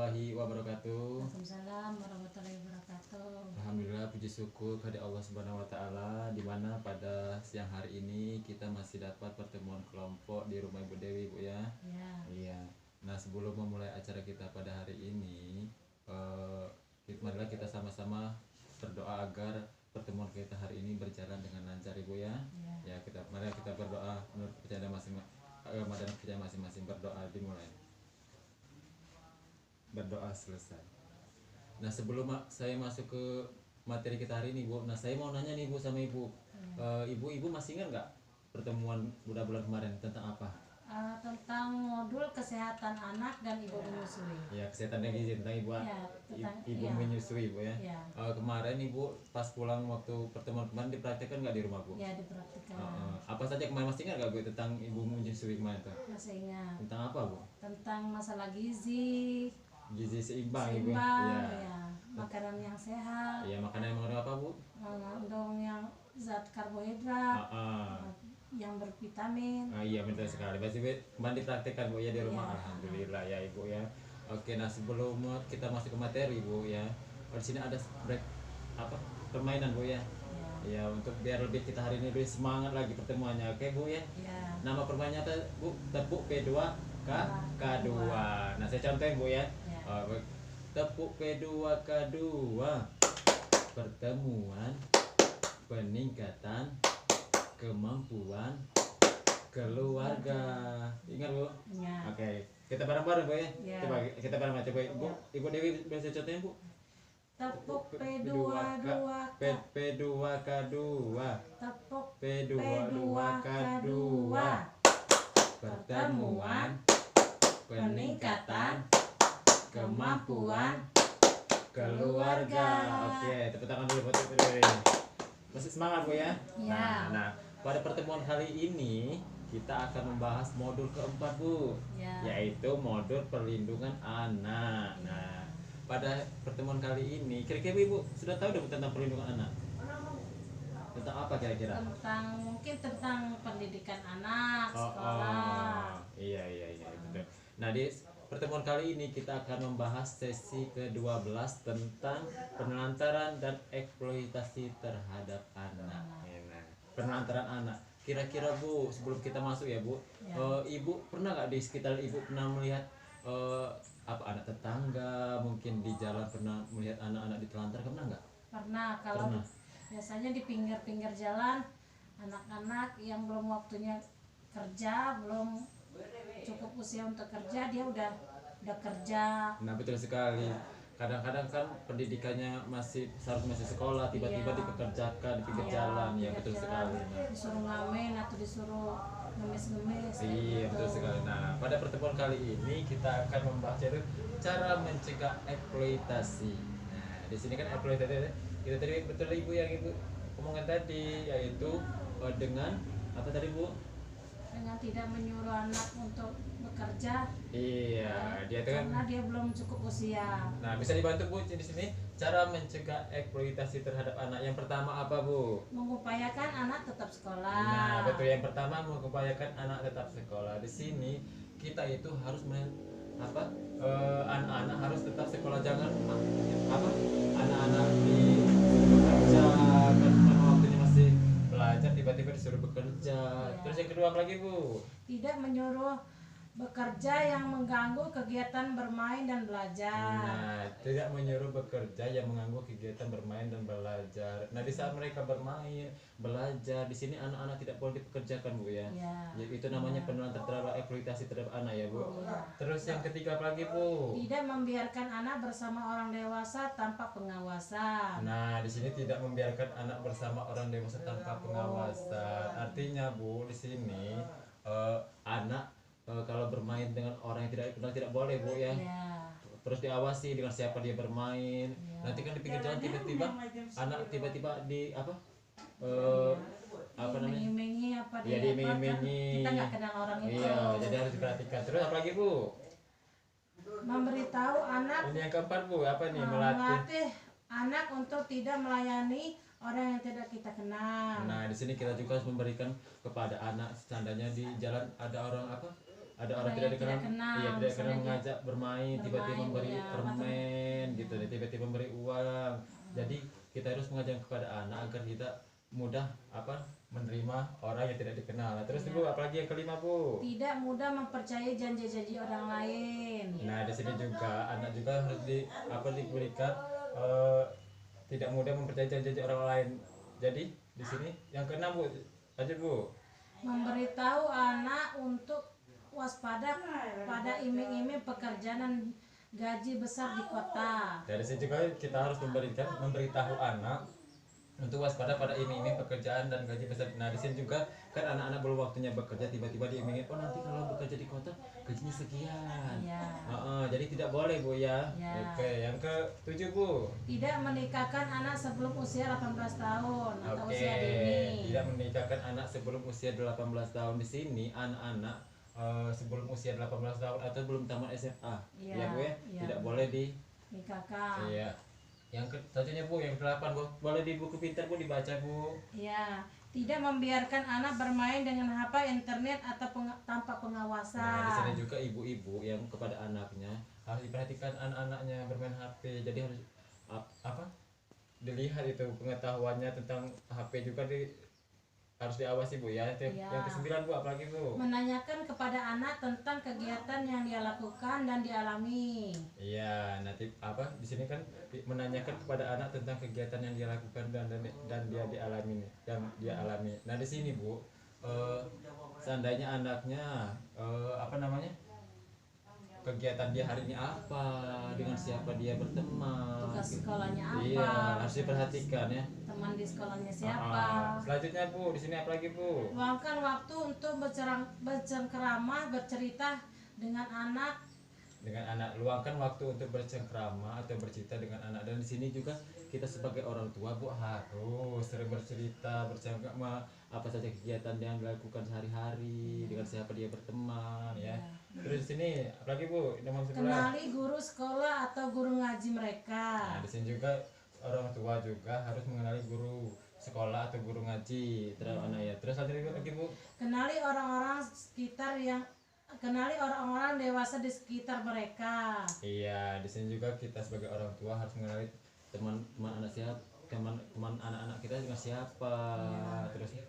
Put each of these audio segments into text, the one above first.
warahmatullahi wabarakatuh. Waalaikumsalam warahmatullahi wabarakatuh. Alhamdulillah, puji syukur kepada Allah Subhanahu wa taala, di mana pada siang hari ini kita masih dapat pertemuan kelompok di rumah Ibu Dewi, Bu ya. Ya. Iya. Nah, sebelum memulai acara kita pada hari ini, marilah kita sama-sama berdoa agar pertemuan kita hari ini berjalan dengan lancar, Ibu ya. Ya, marilah kita berdoa menurut kepercayaan masing-masing, berdoa dimulai. Berdoa selesai. Nah, sebelum saya masuk ke materi kita hari ini, Bu, nah saya mau nanya nih, Bu, sama Ibu. Ibu masih ingat nggak pertemuan bulan kemarin tentang apa? Tentang modul kesehatan anak dan ibu menyusui. Ya, kesehatan gizi tentang ibu, ibu menyusui, Bu ya. Kemarin Ibu pas pulang waktu pertemuan kemarin dipraktekkan nggak di rumah, Bu? Ya, dipraktikkan. Apa saja kemarin, masih ingat nggak, Bu, tentang ibu menyusui kemarin tuh? Masih ingat. Tentang apa, Bu? Tentang masalah gizi Seimbang, Ibu. Ya. Makanan yang sehat. Iya, makanan yang mengandung apa, Bu? Mengandung yang zat karbohidrat, yang bervitamin. Iya, betul sekali. Pasti kemarin dipraktekkan, Bu ya, di rumah. Alhamdulillah ya, Ibu ya. Oke, nah sebelum kita masuk ke materi, Bu ya, di sini ada break permainan, Bu ya. Ya, untuk biar lebih kita hari ini lebih semangat lagi pertemuannya. Oke, Bu ya. Nama permainannya Bu, tepuk P2 K2. Nah, saya contohin, Bu ya. Tepuk P2 K2. Pertemuan peningkatan kemampuan keluarga. Ingat, Bu? Ya. Oke, kita bareng-bareng, Bu ya. Coba kita bareng-bareng, coba Bu. Ibu Dewi bisa contohin, Bu. Tepuk P2 K2. Tepuk P2 K2. Pertemuan peningkatan kemampuan keluarga. Oke, tepuk tangan dulu buat Ibu Dewi. Masih semangat, Bu ya? Nah, pada pertemuan kali ini kita akan membahas modul keempat, Bu, yaitu modul perlindungan anak. Nah, pada pertemuan kali ini kira-kira Ibu sudah tahu dong tentang perlindungan anak? Tentang apa kira-kira? Mungkin tentang pendidikan anak, sekolah. Iya, betul. Nah, di pertemuan kali ini kita akan membahas sesi ke-12 tentang penelantaran dan eksploitasi terhadap anak. Penelantaran anak. Kira-kira, Bu, sebelum kita masuk ya, Bu, Ibu pernah nggak di sekitar Ibu pernah melihat anak tetangga, mungkin di jalan pernah melihat anak-anak ditelantar, pernah nggak? Pernah. Biasanya di pinggir-pinggir jalan, anak-anak yang belum waktunya kerja, belum cukup usia untuk kerja, dia udah kerja. Nah, betul sekali. Kadang-kadang kan pendidikannya masih sekolah, tiba-tiba dipekerjakan di pinggir jalan. Ya, betul sekali. Disuruh ngamen atau disuruh ngemis-ngemis. Iya, betul sekali. Nah, pada pertemuan kali ini kita akan membahas yaitu cara mencegah eksploitasi. Nah, di sini kan eksploitasi kita tadi betul Ibu yang Ibu omongkan tadi, yaitu dengan apa tadi, Bu? Dengan tidak menyuruh anak untuk bekerja. Iya, dia itu kan karena dia belum cukup usia. Nah, bisa dibantu, Bu, di sini cara mencegah eksploitasi terhadap anak. Yang pertama apa, Bu? Mengupayakan anak tetap sekolah. Nah, betul, yang pertama mengupayakan anak tetap sekolah. Di sini kita itu harus anak-anak harus tetap sekolah, jangan anak-anak bekerja kan waktunya masih belajar tiba-tiba disuruh bekerja. Terus yang kedua apa lagi, Bu? Tidak menyuruh bekerja yang mengganggu kegiatan bermain dan belajar. Nah, tidak menyuruh bekerja yang mengganggu kegiatan bermain dan belajar. Nah, di saat mereka bermain, belajar, di sini anak-anak tidak boleh dipekerjakan, Bu ya. Itu namanya penelantaran terhadap eksploitasi terhadap anak ya, Bu. Terus yang ketiga apa lagi, Bu? Tidak membiarkan anak bersama orang dewasa tanpa pengawasan. Nah, di sini tidak membiarkan anak bersama orang dewasa tanpa pengawasan. Artinya, Bu, di sini anak kalau bermain dengan orang yang tidak kenal tidak boleh, Bu ya. Terus diawasi dengan siapa dia bermain. Nanti kan di pinggir jalan tiba-tiba anak tiba-tiba diiming-imingi diiming-imingi. Kita nggak kenal orang itu. Iya, jadi harus diperhatikan. Terus apa lagi, Bu? Memberitahu anak. Ini yang keempat, Bu, apa nih? Melatih anak untuk tidak melayani orang yang tidak kita kenal. Nah, di sini kita juga harus memberikan kepada anak, seandainya di jalan ada orang ada orang Orang tidak yang dikenal, tidak kenal, iya tidak misalnya kenal dia mengajak bermain, tiba-tiba bermain, memberi iya, permen gitu, dan tiba-tiba memberi uang. Jadi kita harus mengajarkan kepada anak agar kita mudah menerima orang yang tidak dikenal. Nah, terus Iya. Bu, apalagi yang kelima Bu? Tidak mudah mempercayai janji-janji orang lain. Nah, di sini juga anak juga harus diberikan tidak mudah mempercayai janji orang lain. Jadi di sini yang keenam Bu, lanjut Bu. Memberitahu anak untuk waspada pada iming-iming pekerjaan dan gaji besar di kota. Dari sini juga kita harus memberitahu anak untuk waspada pada iming-iming pekerjaan dan gaji besar. Nah, di sini juga kan anak-anak belum waktunya bekerja, tiba-tiba diimingin, oh nanti kalau bekerja di kota gajinya sekian. Ya. Jadi tidak boleh Bu ya. Ya. Oke, yang ke-7 Bu. Tidak menikahkan anak sebelum usia 18 tahun atau Oke, usia dini. tidak menikahkan anak sebelum usia 18 tahun. Di sini anak-anak sebelum usia 18 tahun atau belum tamat SMA. Iya, Ya Bu ya. iya. Tidak boleh di Nikahkan. Iya. Yang selanjutnya Bu, yang ke-8 Bu. Boleh di buku pintar Bu dibaca Bu. Ya, tidak membiarkan anak bermain dengan HP, internet atau tanpa pengawasan. Nah, di sini juga ibu-ibu yang kepada anaknya harus diperhatikan anak-anaknya bermain HP. Jadi harus dilihat itu pengetahuannya tentang HP juga harus diawasi Bu ya. Iya. Yang ke-9 Bu, apalagi Bu? Menanyakan kepada anak tentang kegiatan yang dia lakukan dan dialami. Iya, nanti di sini kan menanyakan kepada anak tentang kegiatan yang dia lakukan dan dia alami. Nah, di sini Bu, seandainya anaknya kegiatan dia hari ini apa, dengan siapa dia berteman, Tugas sekolahnya apa? Iya, harus diperhatikan ya. Teman di sekolahnya siapa? Selanjutnya Bu, di sini apa lagi Bu? Luangkan waktu untuk bercengkerama, bercerita dengan anak. Luangkan waktu untuk bercengkrama atau bercerita dengan anak. Dan di sini juga kita sebagai orang tua Bu harus sering bercerita, bercengkrama apa saja kegiatan yang dilakukan sehari-hari, dengan siapa dia berteman ya. Terus di sini apalagi Bu, nomor 11. Kenali guru sekolah atau guru ngaji mereka. Nah, di sini juga orang tua juga harus mengenali guru sekolah atau guru ngaji terhadap anak ya. Terus ada lagi Bu. Kenali orang-orang dewasa di sekitar mereka. Iya, di sini juga kita sebagai orang tua harus mengenali teman-teman anak-anak kita dengan siapa. Terus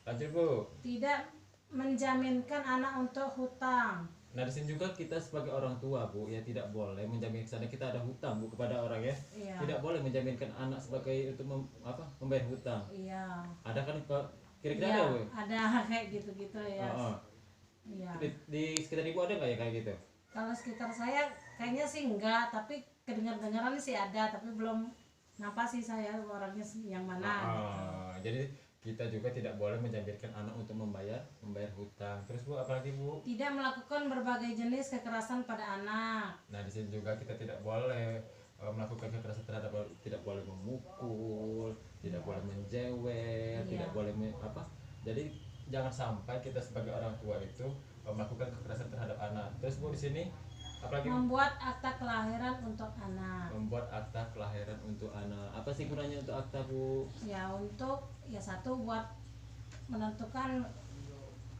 lanjut Bu. Tidak menjaminkan anak untuk hutang. Nah, di sini juga kita sebagai orang tua Bu ya tidak boleh menjamin sana kita ada hutang Bu kepada orang ya. Iya. Tidak boleh menjaminkan anak sebagai untuk membayar hutang. Iya. Ada kan kira-kira Iya, ada Bu? ada kayak gitu-gitu ya. Iya. Di sekitar Ibu ada nggak ya kayak gitu? Kalau sekitar saya kayaknya sih enggak, tapi kedengar-dengaran sih ada, tapi belum nampak sih saya orangnya yang mana. Jadi kita juga tidak boleh menjaminkan anak untuk membayar hutang. Terus Bu, apalagi Bu? Tidak melakukan berbagai jenis kekerasan pada anak. Nah, di sini juga kita tidak boleh melakukan kekerasan terhadap, tidak boleh memukul, tidak boleh menjewer, tidak boleh Jadi jangan sampai kita sebagai orang tua itu melakukan kekerasan terhadap anak. Terus Bu, di sini apalagi? Membuat akta kelahiran untuk anak. Membuat akta kelahiran untuk anak. Apa sih gunanya untuk akta Bu? Ya satu buat menentukan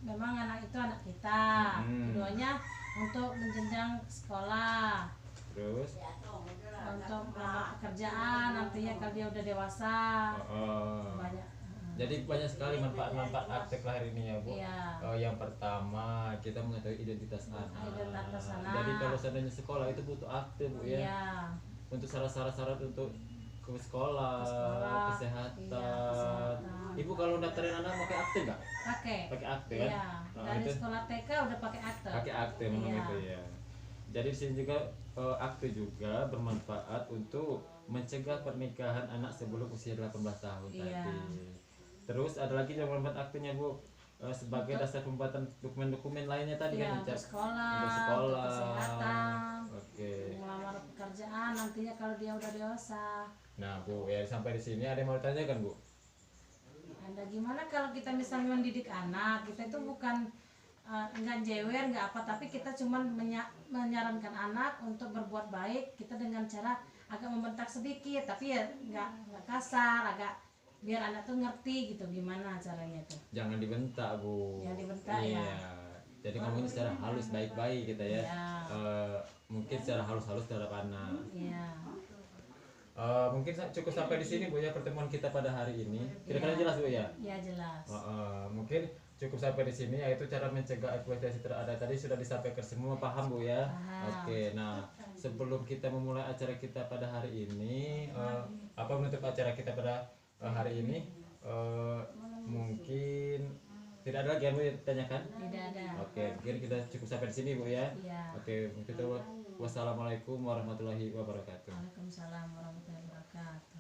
memang anak itu anak kita. Keduanya untuk menjenjang sekolah. Terus Untuk melamar pekerjaan nantinya kalau dia udah dewasa. Banyak. Jadi banyak sekali manfaat-manfaat akte kelahiran ini ya Bu. Iya. Yang pertama kita mengetahui identitas anak. Identitas anak. Jadi kalau seandainya sekolah itu butuh akte Bu ya. Iya. Untuk syarat-syarat untuk ke sekolah, kesehatan. Iya, kesehatan. Ibu kalau daftarin anak pakai akte nggak? Pakai Akte kan? Iya. Dari sekolah TK udah pakai akte. Pakai akte memang Iya. itu ya. Jadi di sini juga akte juga bermanfaat untuk mencegah pernikahan anak sebelum usia 18 tahun Iya. tadi. Terus ada lagi yang manfaat aktenya Bu sebagai dasar pembuatan dokumen-dokumen lainnya tadi Iya, kan untuk sekolah, untuk untuk kesehatan, Oke. melamar pekerjaan nantinya kalau dia udah dewasa. Nah Bu, ya sampai di sini ada yang mau ditanyakan Bu? Ada gimana kalau kita misalnya mendidik anak, kita itu bukan enggak jewer, enggak apa, tapi kita cuma menyarankan anak untuk berbuat baik, kita dengan cara agak membentak sedikit, tapi ya enggak kasar, agak biar anak tuh ngerti gitu gimana caranya tuh. Jangan dibentak Bu. Jangan dibentak, iya. ya. Jadi ngomongnya secara halus baik-baik kita ya. Ya. Mungkin secara halus-halus terhadap anak. Iya. Mungkin cukup sampai di sini Bu ya pertemuan kita pada hari ini. Kira-kira Ya. jelas Bu ya? Ya jelas. Mungkin cukup sampai di sini, yaitu cara mencegah eksploitasi terada tadi sudah disampaikan semua, paham Bu ya? Paham. Oke, nah sebelum kita memulai acara kita pada hari ini, apa menutup acara kita pada hari ini? Mungkin tidak ada lagi yang mau ditanyakan? Tidak ada. Oke, mungkin kita cukup sampai di sini Bu ya. Iya. Oke, mungkin wassalamualaikum warahmatullahi wabarakatuh. Waalaikumsalam warahmatullahi wabarakatuh.